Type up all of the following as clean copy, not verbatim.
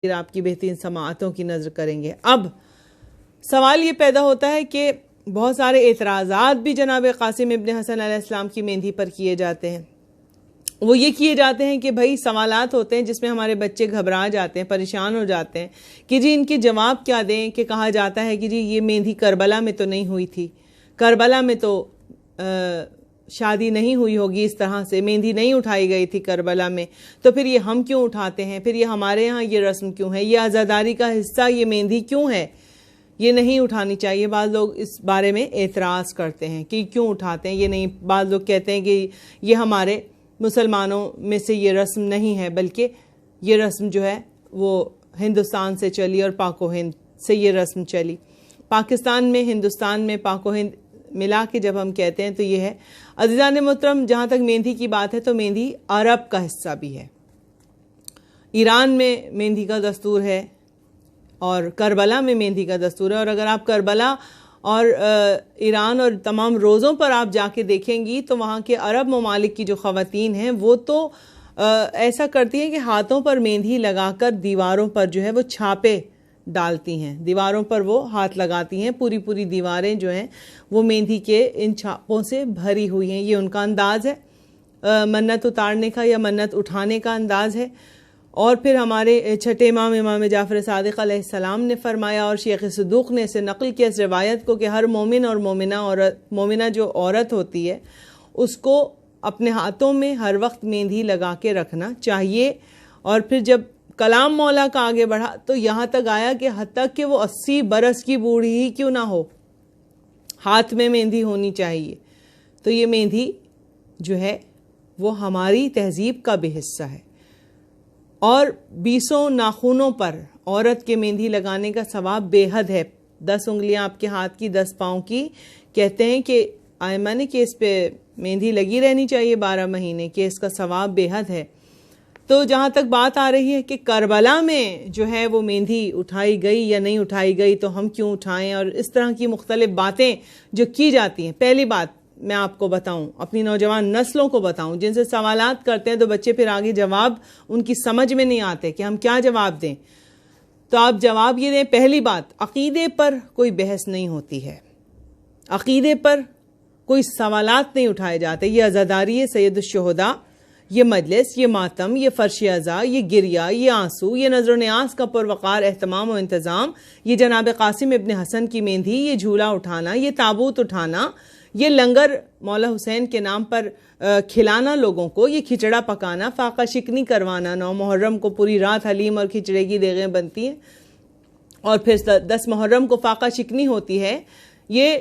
پھر آپ کی بہترین سماعتوں کی نظر کریں گے۔ اب سوال یہ پیدا ہوتا ہے کہ بہت سارے اعتراضات بھی جناب قاسم ابن حسن علیہ السلام کی مہندی پر کیے جاتے ہیں۔ وہ یہ کیے جاتے ہیں کہ بھائی سوالات ہوتے ہیں جس میں ہمارے بچے گھبرا جاتے ہیں، پریشان ہو جاتے ہیں کہ جی ان کے جواب کیا دیں، کہ کہا جاتا ہے کہ جی یہ مہندی کربلا میں تو نہیں ہوئی تھی، کربلا میں تو شادی نہیں ہوئی ہوگی، اس طرح سے مہندی نہیں اٹھائی گئی تھی کربلا میں، تو پھر یہ ہم کیوں اٹھاتے ہیں، پھر یہ ہمارے ہاں یہ رسم کیوں ہے، یہ عزاداری کا حصہ یہ مہندی کیوں ہے، یہ نہیں اٹھانی چاہیے۔ بعض لوگ اس بارے میں اعتراض کرتے ہیں کہ کیوں اٹھاتے ہیں، یہ نہیں، بعض لوگ کہتے ہیں کہ یہ ہمارے مسلمانوں میں سے یہ رسم نہیں ہے، بلکہ یہ رسم جو ہے وہ ہندوستان سے چلی اور پاک و ہند سے یہ رسم چلی۔ پاکستان میں، ہندوستان میں، پاک و ہند ملا کے جب ہم کہتے ہیں تو یہ ہے۔ عزیزان محترم، جہاں تک مہندی کی بات ہے تو مہندی عرب کا حصہ بھی ہے۔ ایران میں مہندی کا دستور ہے اور کربلا میں مہندی کا دستور ہے، اور اگر آپ کربلا اور ایران اور تمام روزوں پر آپ جا کے دیکھیں گی تو وہاں کے عرب ممالک کی جو خواتین ہیں وہ تو ایسا کرتی ہیں کہ ہاتھوں پر مہندی لگا کر دیواروں پر جو ہے وہ چھاپے ڈالتی ہیں، دیواروں پر وہ ہاتھ لگاتی ہیں، پوری پوری دیواریں جو ہیں وہ مہندی کے ان چھاپوں سے بھری ہوئی ہیں۔ یہ ان کا انداز ہے منت اتارنے کا یا منت اٹھانے کا انداز ہے۔ اور پھر ہمارے چھٹے امام امام جعفر صادق علیہ السلام نے فرمایا، اور شیخ صدوق نے اسے نقل کیا اس روایت کو، کہ ہر مومن اور مومنہ جو عورت ہوتی ہے اس کو اپنے ہاتھوں میں ہر وقت مہندی لگا کے رکھنا چاہیے۔ اور پھر جب کلام مولا کا آگے بڑھا تو یہاں تک آیا کہ حتیٰ کہ وہ 80 برس کی بوڑھی ہی کیوں نہ ہو، ہاتھ میں مہندی ہونی چاہیے۔ تو یہ مہندی جو ہے وہ ہماری تہذیب کا بھی حصہ ہے، اور 20 ناخنوں پر عورت کے مہندی لگانے کا ثواب بے حد ہے۔ 10 انگلیاں آپ کے ہاتھ کی، 10 پاؤں کی، کہتے ہیں کہ آئمہ نے کہ اس پہ مہندی لگی رہنی چاہیے 12 مہینے، کہ اس کا ثواب بے حد ہے۔ تو جہاں تک بات آ رہی ہے کہ کربلا میں جو ہے وہ مہندی اٹھائی گئی یا نہیں اٹھائی گئی تو ہم کیوں اٹھائیں، اور اس طرح کی مختلف باتیں جو کی جاتی ہیں، پہلی بات میں آپ کو بتاؤں، اپنی نوجوان نسلوں کو بتاؤں، جن سے سوالات کرتے ہیں تو بچے پھر آگے جواب ان کی سمجھ میں نہیں آتے کہ ہم کیا جواب دیں، تو آپ جواب یہ دیں۔ پہلی بات، عقیدے پر کوئی بحث نہیں ہوتی ہے، عقیدے پر کوئی سوالات نہیں اٹھائے جاتے۔ یہ عزاداری ہے سید الشہداء، یہ مجلس، یہ ماتم، یہ فرش عزا، یہ گریہ، یہ آنسو، یہ نظر و نیاز کا پروقار اہتمام و انتظام، یہ جناب قاسم ابن حسن کی مہندی، یہ جھولا اٹھانا، یہ تابوت اٹھانا، یہ لنگر مولا حسین کے نام پر کھلانا لوگوں کو، یہ کھچڑا پکانا، فاقہ شکنی کروانا، 9 محرم کو پوری رات حلیم اور کھچڑے کی دیگیں بنتی ہیں، اور پھر 10 محرم کو فاقہ شکنی ہوتی ہے، یہ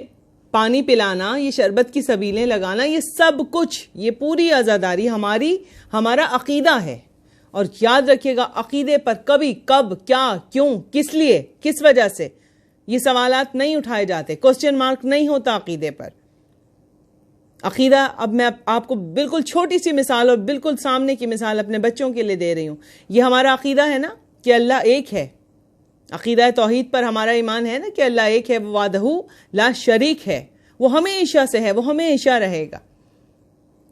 پانی پلانا، یہ شربت کی سبیلیں لگانا، یہ سب کچھ، یہ پوری عزاداری ہمارا عقیدہ ہے۔ اور یاد رکھیے گا، عقیدے پر کبھی، کب، کیا، کیوں، کس لیے، کس وجہ سے یہ سوالات نہیں اٹھائے جاتے، کوسچن مارک نہیں ہوتا عقیدے پر۔ عقیدہ، اب میں آپ کو بالکل چھوٹی سی مثال اور بالکل سامنے کی مثال اپنے بچوں کے لیے دے رہی ہوں۔ یہ ہمارا عقیدہ ہے نا کہ اللہ ایک ہے، عقیدہ توحید پر ہمارا ایمان ہے نا کہ اللہ ایک ہے، وہ وحدہ لا شریک ہے، وہ ہمیشہ سے ہے، وہ ہمیشہ رہے گا۔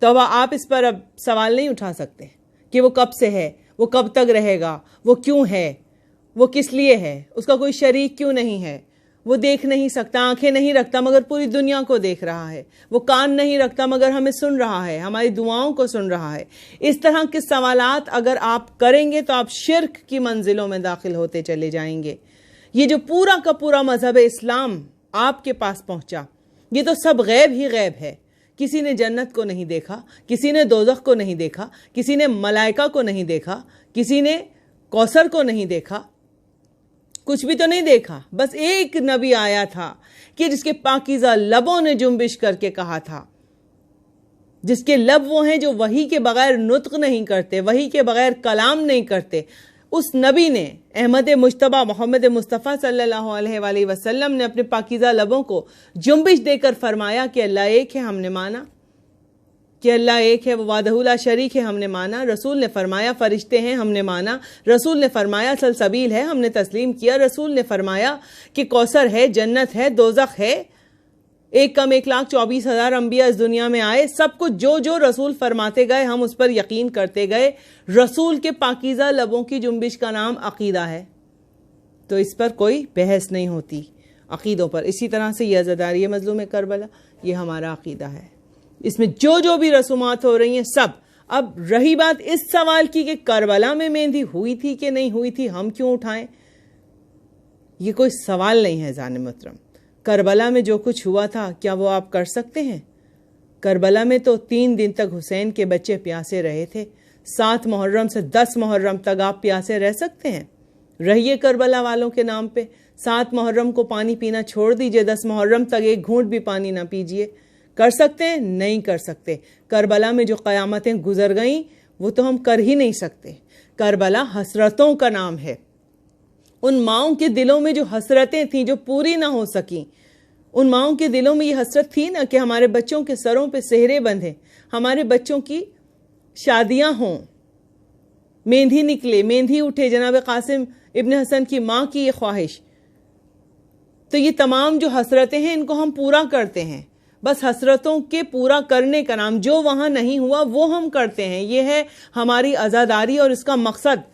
تو آپ اس پر اب سوال نہیں اٹھا سکتے کہ وہ کب سے ہے، وہ کب تک رہے گا، وہ کیوں ہے، وہ کس لیے ہے، اس کا کوئی شریک کیوں نہیں ہے، وہ دیکھ نہیں سکتا، آنکھیں نہیں رکھتا مگر پوری دنیا کو دیکھ رہا ہے، وہ کان نہیں رکھتا مگر ہمیں سن رہا ہے، ہماری دعاؤں کو سن رہا ہے۔ اس طرح کے سوالات اگر آپ کریں گے تو آپ شرک کی منزلوں میں داخل ہوتے چلے جائیں گے۔ یہ جو پورا کا پورا مذہب اسلام آپ کے پاس پہنچا، یہ تو سب غیب ہی غیب ہے۔ کسی نے جنت کو نہیں دیکھا، کسی نے دوزخ کو نہیں دیکھا، کسی نے ملائکہ کو نہیں دیکھا، کسی نے کوثر کو نہیں دیکھا، کچھ بھی تو نہیں دیکھا۔ بس ایک نبی آیا تھا کہ جس کے پاکیزہ لبوں نے جنبش کر کے کہا تھا، جس کے لب وہ ہیں جو وحی کے بغیر نطق نہیں کرتے، وحی کے بغیر کلام نہیں کرتے۔ اس نبی نے، احمد مجتبیٰ محمد مصطفیٰ صلی اللہ علیہ وآلہ وسلم نے اپنے پاکیزہ لبوں کو جنبش دے کر فرمایا کہ اللہ ایک ہے، ہم نے مانا کہ اللہ ایک ہے، وہ وحدہ لا شریک ہے، ہم نے مانا۔ رسول نے فرمایا فرشتے ہیں، ہم نے مانا۔ رسول نے فرمایا سلسبیل ہے، ہم نے تسلیم کیا۔ رسول نے فرمایا کہ کوثر ہے، جنت ہے، دوزخ ہے، 1,24,000 انبیاء اس دنیا میں آئے، سب کو جو جو رسول فرماتے گئے ہم اس پر یقین کرتے گئے. رسول کے پاکیزہ لبوں کی جنبش کا نام عقیدہ ہے، تو اس پر کوئی بحث نہیں ہوتی عقیدوں پر. اسی طرح سے یہ عزاداری مظلوم کربلا، یہ ہمارا عقیدہ ہے. اس میں جو جو بھی رسومات ہو رہی ہیں سب. اب رہی بات اس سوال کی کہ کربلا میں مہندی ہوئی تھی کہ نہیں ہوئی تھی، ہم کیوں اٹھائیں؟ یہ کوئی سوال نہیں ہے زان محترم. کربلا میں جو کچھ ہوا تھا کیا وہ آپ کر سکتے ہیں؟ کربلا میں تو 3 دن تک حسین کے بچے پیاسے رہے تھے. 7 محرم سے 10 محرم تک آپ پیاسے رہ سکتے ہیں؟ رہیے کربلا والوں کے نام پہ. 7 محرم کو پانی پینا چھوڑ دیجئے، 10 محرم تک ایک گھونٹ بھی پانی نہ پیجئے. کر سکتے ہیں؟ نہیں کر سکتے. کربلا میں جو قیامتیں گزر گئیں وہ تو ہم کر ہی نہیں سکتے. کربلا حسرتوں کا نام ہے. ان ماؤں کے دلوں میں جو حسرتیں تھیں جو پوری نہ ہو سکیں، ان ماؤں کے دلوں میں یہ حسرت تھی نا کہ ہمارے بچوں کے سروں پہ سہرے بندھیں، ہمارے بچوں کی شادیاں ہوں، مہندی نکلے، مہندی اٹھے. جناب قاسم ابن حسن کی ماں کی یہ خواہش. تو یہ تمام جو حسرتیں ہیں ان کو ہم پورا کرتے ہیں. بس حسرتوں کے پورا کرنے کا نام، جو وہاں نہیں ہوا وہ ہم کرتے ہیں. یہ ہے ہماری عزاداری اور اس کا مقصد.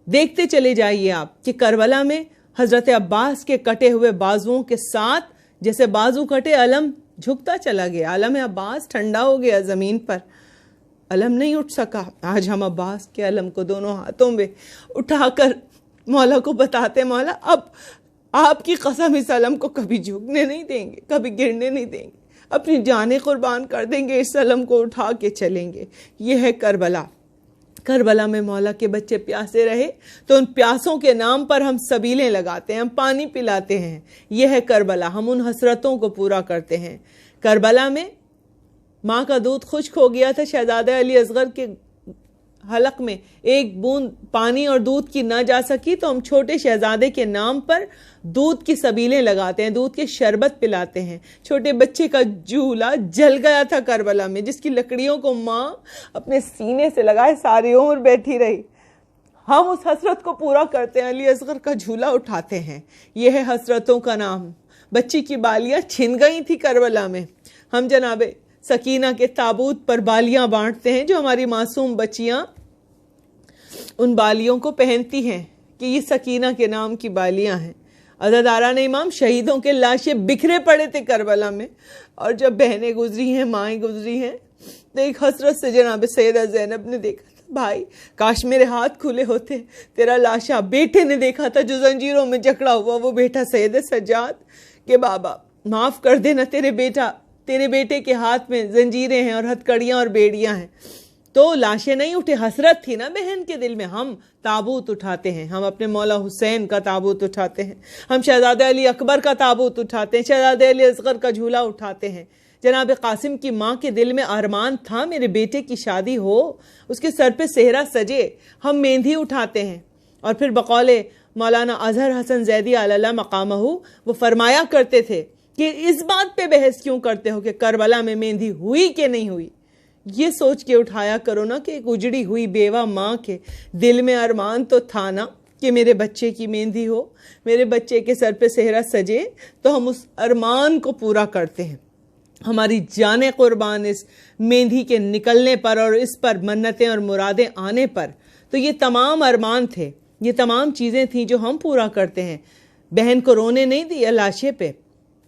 دیکھتے چلے جائیے آپ کہ کربلا میں حضرت عباس کے کٹے ہوئے بازوؤں کے ساتھ جیسے بازو کٹے علم جھکتا چلا گیا. علم عباس ٹھنڈا ہو گیا زمین پر، علم نہیں اٹھ سکا. آج ہم عباس کے علم کو دونوں ہاتھوں میں اٹھا کر مولا کو بتاتے، مولا اب آپ کی قسم اس علم کو کبھی جھکنے نہیں دیں گے، کبھی گرنے نہیں دیں گے، اپنی جانیں قربان کر دیں گے، اس علم کو اٹھا کے چلیں گے. یہ ہے کربلا. کربلا میں مولا کے بچے پیاسے رہے تو ان پیاسوں کے نام پر ہم سبیلیں لگاتے ہیں، ہم پانی پلاتے ہیں. یہ ہے کربلا. ہم ان حسرتوں کو پورا کرتے ہیں. کربلا میں ماں کا دودھ خشک ہو گیا تھا. شہزادہ علی اصغر کے حلق میں ایک بوند پانی اور دودھ کی نہ جا سکی تو ہم چھوٹے شہزادے کے نام پر دودھ کی سبیلیں لگاتے ہیں، دودھ کے شربت پلاتے ہیں. چھوٹے بچے کا جھولا جل گیا تھا کربلا میں، جس کی لکڑیوں کو ماں اپنے سینے سے لگائے ساری عمر بیٹھی رہی. ہم اس حسرت کو پورا کرتے ہیں، علی اصغر کا جھولا اٹھاتے ہیں. یہ ہے حسرتوں کا نام. بچی کی بالیاں چھن گئی تھی کربلا میں. ہم جناب سکینہ کے تابوت پر بالیاں بانٹتے ہیں، جو ہماری معصوم بچیاں ان بالیوں کو پہنتی ہیں کہ یہ سکینہ کے نام کی بالیاں ہیں. عزاداران امام شہیدوں کے لاشیں بکھرے پڑے تھے کربلا میں، اور جب بہنیں گزری ہیں، مائیں گزری ہیں، تو ایک حسرت سے جناب سیدہ زینب نے دیکھا تھا، بھائی کاش میرے ہاتھ کھلے ہوتے تیرا لاشا. بیٹے نے دیکھا تھا جو زنجیروں میں جکڑا ہوا، وہ بیٹا سید سجاد کہ بابا معاف کر دینا، تیرے بیٹے کے ہاتھ میں زنجیریں ہیں اور ہتھکڑیاں اور بیڑیاں ہیں. تو لاشیں نہیں اٹھے، حسرت تھی نا بہن کے دل میں. ہم تابوت اٹھاتے ہیں، ہم اپنے مولا حسین کا تابوت اٹھاتے ہیں، ہم شہزادہ علی اکبر کا تابوت اٹھاتے ہیں، شہزادہ علی اصغر کا جھولا اٹھاتے ہیں. جناب قاسم کی ماں کے دل میں ارمان تھا میرے بیٹے کی شادی ہو، اس کے سر پہ صحرا سجے. ہم مہندی اٹھاتے ہیں. اور پھر بقول مولانا اظہر حسن زیدی علی اللہ مقامہ وہ فرمایا کرتے تھے کہ اس بات پہ بحث کیوں کرتے ہو کہ کربلا میں مہندی ہوئی کہ نہیں ہوئی. یہ سوچ کے اٹھایا کرو نا کہ ایک اجڑی ہوئی بیوہ ماں کے دل میں ارمان تو تھا نا کہ میرے بچے کی مہندی ہو، میرے بچے کے سر پہ صحرا سجے. تو ہم اس ارمان کو پورا کرتے ہیں. ہماری جانیں قربان اس مہندی کے نکلنے پر اور اس پر منتیں اور مرادیں آنے پر. تو یہ تمام ارمان تھے، یہ تمام چیزیں تھیں جو ہم پورا کرتے ہیں. بہن کو رونے نہیں دیا لاشے پہ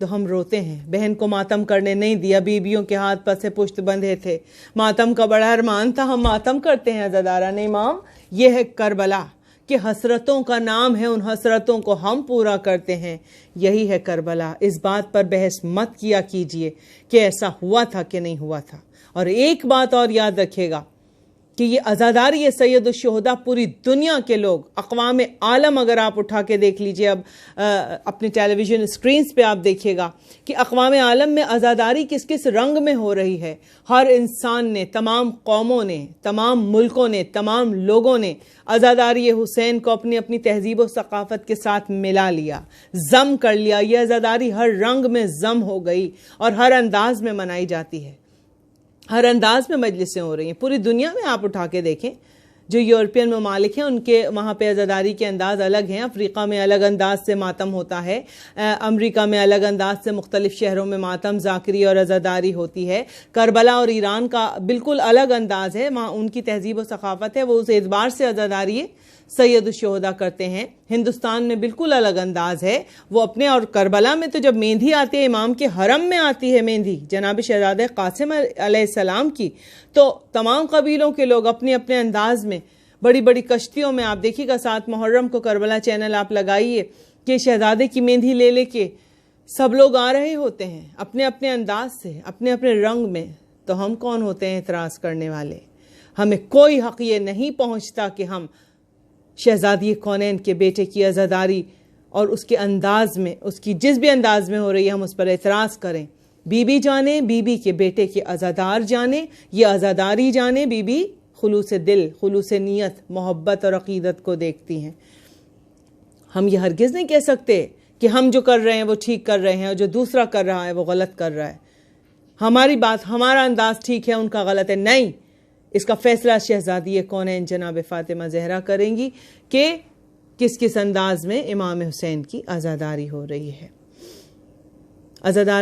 تو ہم روتے ہیں. بہن کو ماتم کرنے نہیں دیا، بیویوں کے ہاتھ پسے پشت بندھے تھے. ماتم کا بڑا ارمان تھا، ہم ماتم کرتے ہیں. عزاداران امام یہ ہے کربلا کہ حسرتوں کا نام ہے، ان حسرتوں کو ہم پورا کرتے ہیں. یہی ہے کربلا. اس بات پر بحث مت کیا کیجئے کہ ایسا ہوا تھا کہ نہیں ہوا تھا. اور ایک بات اور یاد رکھے گا کہ یہ عزاداری سید الشہداء پوری دنیا کے لوگ، اقوام عالم اگر آپ اٹھا کے دیکھ لیجئے، اب اپنے ٹیلی ویژن اسکرینز پہ آپ دیکھیے گا کہ اقوام عالم میں عزاداری کس کس رنگ میں ہو رہی ہے. ہر انسان نے، تمام قوموں نے، تمام ملکوں نے، تمام لوگوں نے عزاداری حسین کو اپنی اپنی تہذیب و ثقافت کے ساتھ ملا لیا، ضم کر لیا. یہ عزاداری ہر رنگ میں ضم ہو گئی اور ہر انداز میں منائی جاتی ہے، ہر انداز میں مجلسیں ہو رہی ہیں. پوری دنیا میں آپ اٹھا کے دیکھیں جو یورپین ممالک ہیں ان کے وہاں پہ عزاداری کے انداز الگ ہیں. افریقہ میں الگ انداز سے ماتم ہوتا ہے, امریکہ میں الگ انداز سے مختلف شہروں میں ماتم ذاکری اور عزاداری ہوتی ہے. کربلا اور ایران کا بالکل الگ انداز ہے, وہاں ان کی تہذیب و ثقافت ہے, وہ اس اعتبار سے عزاداری سید الشہداء کرتے ہیں. ہندوستان میں بالکل الگ انداز ہے, وہ اپنے, اور کربلا میں تو جب مہندی آتی ہے, امام کے حرم میں آتی ہے مہندی جناب شہزادہ قاسم علیہ السلام کی, تو تمام قبیلوں کے لوگ اپنے اپنے انداز میں بڑی بڑی کشتیوں میں, آپ دیکھیے گا 7 محرم کو کربلا چینل آپ لگائیے کہ شہزادے کی مہندی لے لے کے سب لوگ آ رہے ہوتے ہیں اپنے اپنے انداز سے, اپنے اپنے رنگ میں. تو ہم کون ہوتے ہیں اعتراض کرنے والے؟ ہمیں کوئی حق یہ نہیں پہنچتا کہ ہم شہزادی کونین کے بیٹے کی عزاداری اور اس کے انداز میں, اس کی جس بھی انداز میں ہو رہی ہے, ہم اس پر اعتراض کریں. بی بی جانے, بی بی کے بیٹے کے عزادار جانے, یہ عزاداری جانے, بی بی خلوص دل, خلوص نیت, محبت اور عقیدت کو دیکھتی ہیں. ہم یہ ہرگز نہیں کہہ سکتے کہ ہم جو کر رہے ہیں وہ ٹھیک کر رہے ہیں اور جو دوسرا کر رہا ہے وہ غلط کر رہا ہے. ہماری بات, ہمارا انداز ٹھیک ہے, ان کا غلط ہے, نہیں. اس کا فیصلہ شہزادی کونین جناب فاطمہ زہرا کریں گی کہ کس کس انداز میں امام حسین کی عزاداری ہو رہی ہے. عزاداری